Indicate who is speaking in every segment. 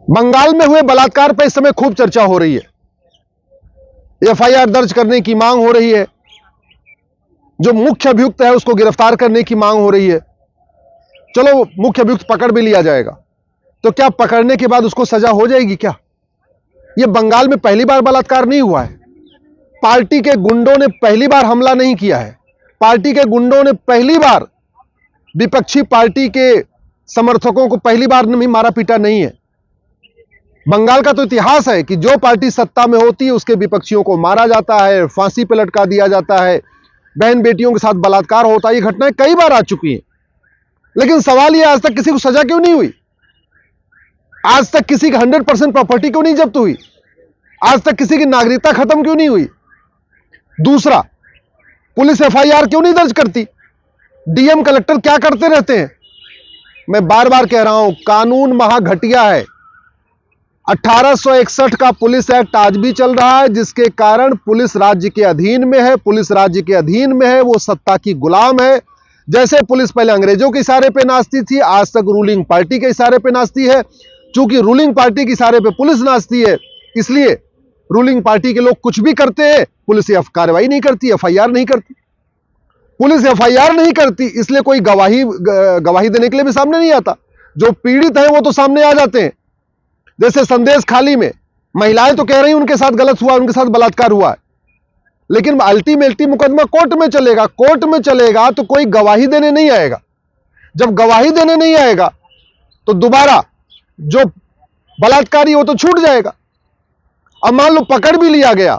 Speaker 1: बंगाल में हुए बलात्कार पर इस समय खूब चर्चा हो रही है। एफआईआर दर्ज करने की मांग हो रही है। जो मुख्य अभियुक्त है उसको गिरफ्तार करने की मांग हो रही है। चलो मुख्य अभियुक्त पकड़ भी लिया जाएगा, तो क्या पकड़ने के बाद उसको सजा हो जाएगी क्या? यह बंगाल में पहली बार बलात्कार नहीं हुआ है। पार्टी के गुंडों ने पहली बार हमला नहीं किया है। पार्टी के गुंडों ने पहली बार विपक्षी पार्टी के समर्थकों को पहली बार नहीं मारा पीटा नहीं है। बंगाल का तो इतिहास है कि जो पार्टी सत्ता में होती है उसके विपक्षियों को मारा जाता है, फांसी पर लटका दिया जाता है, बहन बेटियों के साथ बलात्कार होता है। ये घटनाएं कई बार आ चुकी हैं। लेकिन सवाल यह, आज तक किसी को सजा क्यों नहीं हुई? आज तक किसी की 100% प्रॉपर्टी क्यों नहीं जब्त हुई? आज तक किसी की नागरिकता खत्म क्यों नहीं हुई? दूसरा, पुलिस एफआईआर क्यों नहीं दर्ज करती? डीएम कलेक्टर क्या करते रहते हैं? मैं बार बार कह रहा हूं, कानून महाघटिया है। 1861 का पुलिस एक्ट आज भी चल रहा है, जिसके कारण पुलिस राज्य के अधीन में है। पुलिस राज्य के अधीन में है, वो सत्ता की गुलाम है। जैसे पुलिस पहले अंग्रेजों के इशारे पे नाचती थी, आज तक रूलिंग पार्टी के इशारे पे नाचती है। चूंकि रूलिंग पार्टी के इशारे पे पुलिस नाचती है, इसलिए रूलिंग पार्टी के लोग कुछ भी करते हैं, पुलिस कार्रवाई नहीं करती, एफआईआर नहीं करती। पुलिस एफआईआर नहीं करती, इसलिए कोई गवाही देने के लिए भी सामने नहीं आता। जो पीड़ित है वो तो सामने आ जाते हैं। जैसे संदेश खाली में महिलाएं तो कह रही उनके साथ गलत हुआ, उनके साथ बलात्कार हुआ है, लेकिन अल्टीमेटली मुकदमा कोर्ट में चलेगा। कोर्ट में चलेगा तो कोई गवाही देने नहीं आएगा। जब गवाही देने नहीं आएगा तो दोबारा जो बलात्कारी हो तो छूट जाएगा। अब मान लो पकड़ भी लिया गया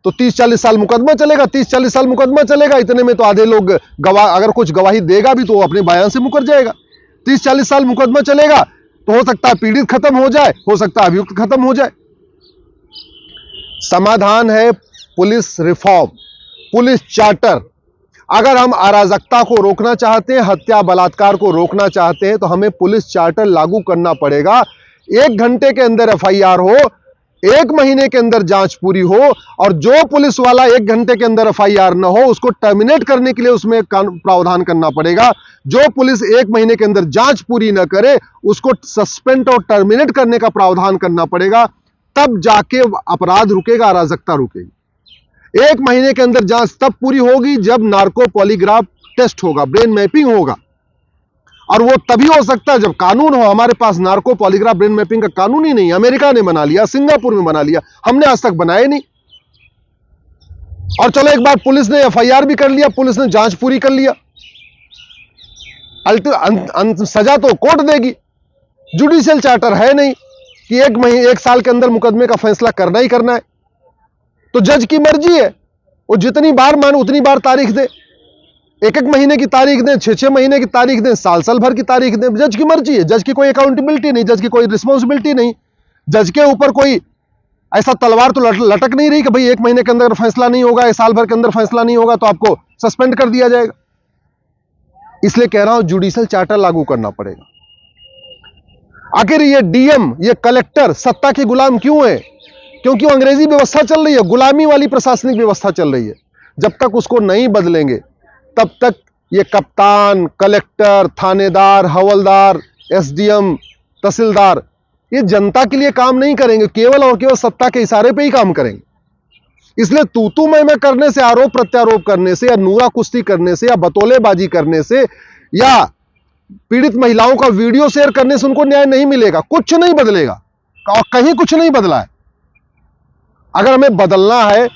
Speaker 1: तो 30-40 साल मुकदमा चलेगा। 30-40 साल मुकदमा चलेगा, इतने में तो आधे लोग अगर कुछ गवाही देगा भी तो वो अपने बयान से मुकर जाएगा। 30-40 साल मुकदमा चलेगा तो हो सकता है पीड़ित खत्म हो जाए, हो सकता है अभियुक्त खत्म हो जाए। समाधान है पुलिस रिफॉर्म, पुलिस चार्टर। अगर हम अराजकता को रोकना चाहते हैं, हत्या बलात्कार को रोकना चाहते हैं, तो हमें पुलिस चार्टर लागू करना पड़ेगा। 1 घंटे के अंदर एफआईआर हो, 1 महीने के अंदर जांच पूरी हो, और जो पुलिस वाला 1 घंटे के अंदर एफआईआर न हो उसको टर्मिनेट करने के लिए उसमें प्रावधान करना पड़ेगा। जो पुलिस 1 महीने के अंदर जांच पूरी न करे उसको सस्पेंड और टर्मिनेट करने का प्रावधान करना पड़ेगा। तब जाके अपराध रुकेगा, अराजकता रुकेगी। 1 महीने के अंदर जांच तब पूरी होगी जब नार्को पॉलीग्राफ टेस्ट होगा, ब्रेन मैपिंग होगा, और वो तभी हो सकता है जब कानून हो। हमारे पास नार्को पॉलीग्राफ ब्रेन मैपिंग का कानून ही नहीं। अमेरिका ने बना लिया, सिंगापुर में बना लिया, हमने आज तक बनाए नहीं। और चलो एक बार पुलिस ने एफआईआर भी कर लिया, पुलिस ने जांच पूरी कर लिया, सजा तो कोर्ट देगी। जुडिशियल चार्टर है नहीं कि 1 साल के अंदर मुकदमे का फैसला करना ही करना है। तो जज की मर्जी है, वो जितनी बार माने उतनी बार तारीख दे। 1-1 महीने की तारीख दें, 6-6 महीने की तारीख दें, साल भर की तारीख दें, जज की मर्जी है। जज की कोई अकाउंटेबिलिटी नहीं, जज की कोई रिस्पॉन्सिबिलिटी नहीं। जज के ऊपर कोई ऐसा तलवार तो लटक नहीं रही कि भाई 1 महीने के अंदर फैसला नहीं होगा, 1 साल भर के अंदर फैसला नहीं होगा तो आपको सस्पेंड कर दिया जाएगा। इसलिए कह रहा हूं जुडिशियल चार्टर लागू करना पड़ेगा। आखिर ये डीएम, ये कलेक्टर सत्ता के गुलाम क्यों है? क्योंकि वो अंग्रेजी व्यवस्था चल रही है, गुलामी वाली प्रशासनिक व्यवस्था चल रही है। जब तक उसको नहीं बदलेंगे तब तक ये कप्तान, कलेक्टर, थानेदार, हवलदार, एसडीएम, तहसीलदार ये जनता के लिए काम नहीं करेंगे, केवल और केवल सत्ता के इशारे पे ही काम करेंगे। इसलिए तू मैं करने से, आरोप प्रत्यारोप करने से, या नूरा कुश्ती करने से, या बतौलेबाजी करने से, या पीड़ित महिलाओं का वीडियो शेयर करने से उनको न्याय नहीं मिलेगा। कुछ नहीं बदलेगा और कहीं कुछ नहीं बदला है। अगर हमें बदलना है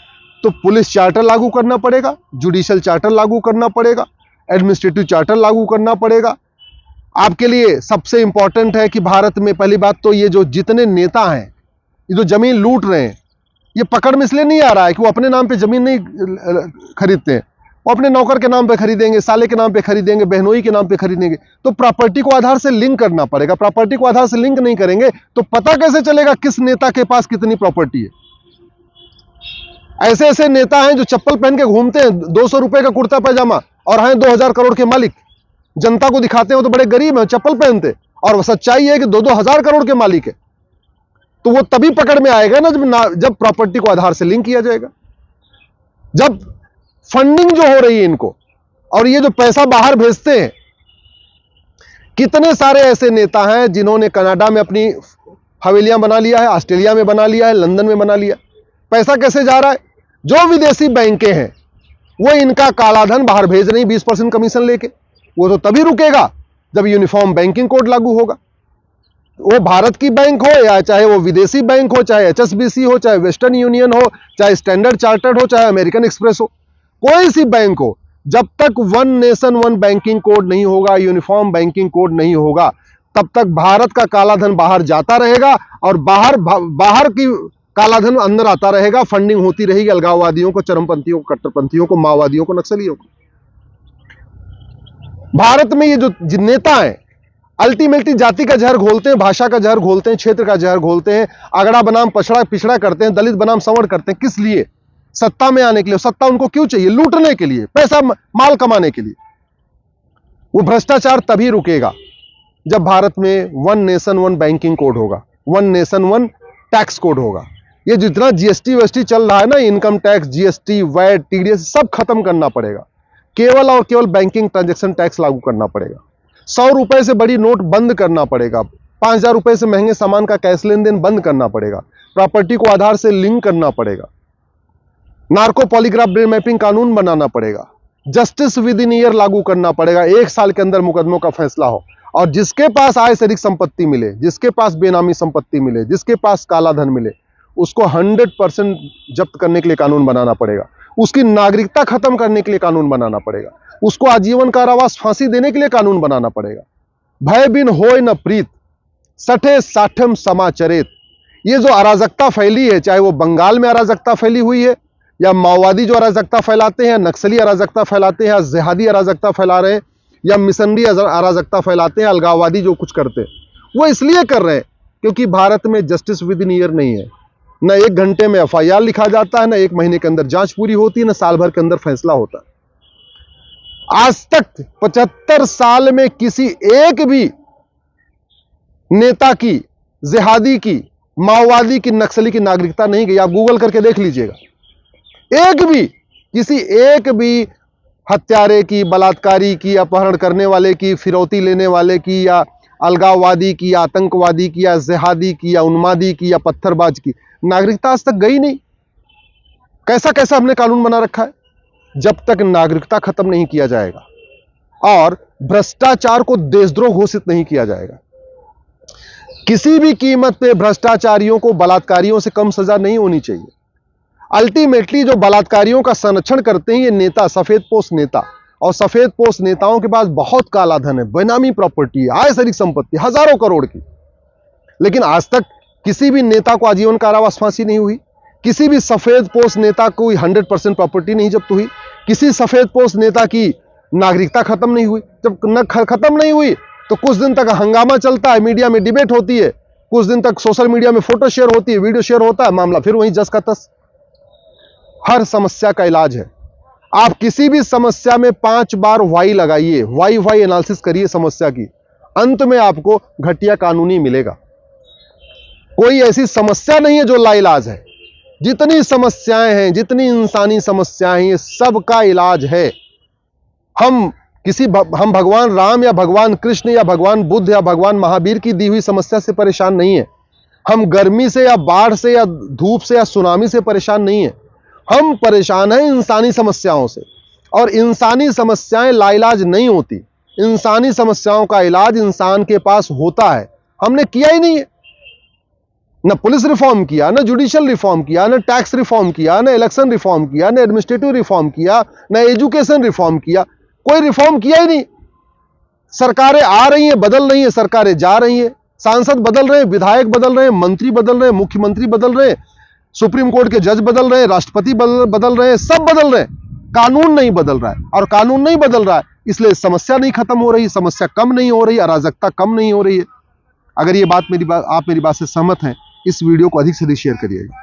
Speaker 1: तो पुलिस चार्टर लागू करना पड़ेगा, जुडिशियल चार्टर लागू करना पड़ेगा, एडमिनिस्ट्रेटिव चार्टर लागू करना पड़ेगा। आपके लिए सबसे इंपॉर्टेंट है कि भारत में पहली बात तो ये जो जितने नेता हैं, ये जो जमीन लूट रहे हैं, ये पकड़ में इसलिए नहीं आ रहा है कि वो अपने नाम पे जमीन नहीं खरीदते हैं। वो अपने नौकर के नाम पे खरीदेंगे, साले के नाम पे खरीदेंगे, बहनोई के नाम पे खरीदेंगे। तो प्रॉपर्टी को आधार से लिंक करना पड़ेगा। प्रॉपर्टी को आधार से लिंक नहीं करेंगे तो पता कैसे चलेगा किस नेता के पास कितनी प्रॉपर्टी है? ऐसे ऐसे नेता हैं जो चप्पल पहन के घूमते हैं, 200 रुपए का कुर्ता पैजामा, और हैं 2000 करोड़ के मालिक। जनता को दिखाते हैं तो बड़े गरीब हैं, चप्पल पहनते, और सच्चाई है कि 2-2 हजार करोड़ के मालिक है। तो वो तभी पकड़ में आएगा ना जब प्रॉपर्टी को आधार से लिंक किया जाएगा, जब फंडिंग जो हो रही है इनको, और ये जो पैसा बाहर भेजते हैं। कितने सारे ऐसे नेता हैं जिन्होंने कनाडा में अपनी हवेलियां बना लिया है, ऑस्ट्रेलिया में बना लिया है, लंदन में बना लिया। पैसा कैसे जा रहा है? जो विदेशी बैंकें हैं वो इनका कालाधन बाहर भेज रही 20% कमीशन लेके। वो तो तभी रुकेगा जब यूनिफॉर्म बैंकिंग कोड लागू होगा। वो भारत की बैंक हो या चाहे वो विदेशी बैंक हो, चाहे HSBC हो, चाहे वेस्टर्न यूनियन हो, चाहे स्टैंडर्ड चार्टर्ड हो, चाहे अमेरिकन एक्सप्रेस हो, कोई सी बैंक हो, जब तक one nation one banking code नहीं होगा, यूनिफॉर्म बैंकिंग कोड नहीं होगा, तब तक भारत का कालाधन बाहर जाता रहेगा और बाहर की कालाधन अंदर आता रहेगा। फंडिंग होती रहेगी अलगाववादियों को, चरमपंथियों को, कट्टरपंथियों को, माओवादियों को, नक्सलियों को। भारत में ये जो नेता हैं अल्टीमेटली जाति का जहर घोलते हैं, भाषा का जहर घोलते हैं, क्षेत्र का जहर घोलते हैं, अगड़ा बनाम पछड़ा पिछड़ा करते हैं, दलित बनाम संवर्ण करते हैं। किस लिए? सत्ता में आने के लिए। सत्ता उनको क्यों चाहिए? लूटने के लिए, पैसा माल कमाने के लिए। वो भ्रष्टाचार तभी रुकेगा जब भारत में one nation one banking code होगा, one nation one tax code होगा। ये जितना जीएसटी वेस्टी चल रहा है ना, income tax, GST, VAT, TDS, सब खत्म करना पड़ेगा। केवल और केवल बैंकिंग ट्रांजैक्शन टैक्स लागू करना पड़ेगा। 100 रुपए से बड़ी नोट बंद करना पड़ेगा। 5000 रुपए से महंगे सामान का कैश लेन देन बंद करना पड़ेगा। प्रॉपर्टी को आधार से लिंक करना पड़ेगा। नार्को पॉलीग्राफ ब्रेन मैपिंग कानून बनाना पड़ेगा। जस्टिस विद इन ईयर लागू करना पड़ेगा। 1 साल के अंदर मुकदमों का फैसला हो और जिसके पास आय से अधिक संपत्ति मिले, जिसके पास बेनामी संपत्ति मिले, जिसके पास काला धन मिले, उसको 100% जब्त करने के लिए कानून बनाना पड़ेगा। उसकी नागरिकता खत्म करने के लिए कानून बनाना पड़ेगा। उसको आजीवन कारावास, फांसी देने के लिए कानून बनाना पड़ेगा। भय बिन होय न प्रीत, सठे साठम समाचरित। ये जो अराजकता फैली है, चाहे वो बंगाल में अराजकता फैली हुई है, या माओवादी जो अराजकता फैलाते हैं, नक्सली अराजकता फैलाते हैं, या जिहादी अराजकता फैला रहे हैं, या मिशनरी अराजकता फैलाते हैं, अलगाववादी जो कुछ करते हैं, वो इसलिए कर रहे हैं क्योंकि भारत में जस्टिस विद इन ईयर नहीं है। न 1 घंटे में FIR लिखा जाता है, न 1 महीने के अंदर जांच पूरी होती है, न साल भर के अंदर फैसला होता है। आज तक 75 साल में किसी एक भी नेता की, जिहादी की, माओवादी की, नक्सली की नागरिकता नहीं गई। आप गूगल करके देख लीजिएगा। एक भी, किसी एक भी हत्यारे की, बलात्कारी की, अपहरण करने वाले की, फिरौती लेने वाले की, या अलगाववादी की, या आतंकवादी की, या जिहादी की, या उन्मादी की, या पत्थरबाज की नागरिकता आज तक गई नहीं। कैसा कैसा हमने कानून बना रखा है। जब तक नागरिकता खत्म नहीं किया जाएगा और भ्रष्टाचार को देशद्रोह घोषित नहीं किया जाएगा, किसी भी कीमत पे भ्रष्टाचारियों को, बलात्कारियों से कम सजा नहीं होनी चाहिए। अल्टीमेटली जो बलात्कारियों का संरक्षण करते हैं ये नेता, सफेदपोश नेता, और सफेदपोश नेताओं के पास बहुत काला धन है, बेनामी प्रॉपर्टी है, आय से अधिक संपत्ति हजारों करोड़ की। लेकिन आज तक किसी भी नेता को आजीवन कारावास, फांसी नहीं हुई। किसी भी सफेदपोश नेता को 100% प्रॉपर्टी नहीं जब्त हुई। किसी सफेदपोश नेता की नागरिकता खत्म नहीं हुई। जब खत्म नहीं हुई तो कुछ दिन तक हंगामा चलता है, मीडिया में डिबेट होती है, कुछ दिन तक सोशल मीडिया में फोटो शेयर होती है, वीडियो शेयर होता है, मामला फिर वहीं जस का तस। हर समस्या का इलाज है। आप किसी भी समस्या में 5 बार वाई लगाइए, वाई एनालिसिस करिए समस्या की, अंत में आपको घटिया कानूनी मिलेगा। कोई ऐसी समस्या नहीं है जो लाइलाज है। जितनी समस्याएं हैं, जितनी इंसानी समस्याएं हैं, ये सबका इलाज है। हम भगवान राम या भगवान कृष्ण या भगवान बुद्ध या भगवान महावीर की दी हुई समस्या से परेशान नहीं है। हम गर्मी से या बाढ़ से या धूप से या सुनामी से परेशान नहीं है। हम परेशान हैं इंसानी समस्याओं से, और इंसानी समस्याएं लाइलाज नहीं होती। इंसानी समस्याओं का इलाज इंसान के पास होता है। हमने किया ही नहीं है। न पुलिस रिफॉर्म किया, न जुडिशियल रिफॉर्म किया, न टैक्स रिफॉर्म किया, न इलेक्शन रिफॉर्म किया, न एडमिनिस्ट्रेटिव रिफॉर्म किया, न एजुकेशन रिफॉर्म किया। कोई रिफॉर्म किया ही नहीं। सरकारें आ रही हैं, बदल रही हैं, सरकारें जा रही हैं, सांसद बदल रहे हैं, विधायक बदल रहे हैं, मंत्री बदल रहे हैं, मुख्यमंत्री बदल रहे हैं, सुप्रीम कोर्ट के जज बदल रहे हैं, राष्ट्रपति बदल रहे हैं, सब बदल रहे हैं। कानून नहीं बदल रहा है, और कानून नहीं बदल रहा है इसलिए समस्या नहीं खत्म हो रही, समस्या कम नहीं हो रही, अराजकता कम नहीं हो रही है। अगर ये बात आप मेरी बात से सहमत हैं, इस वीडियो को अधिक से अधिक शेयर करिएगा।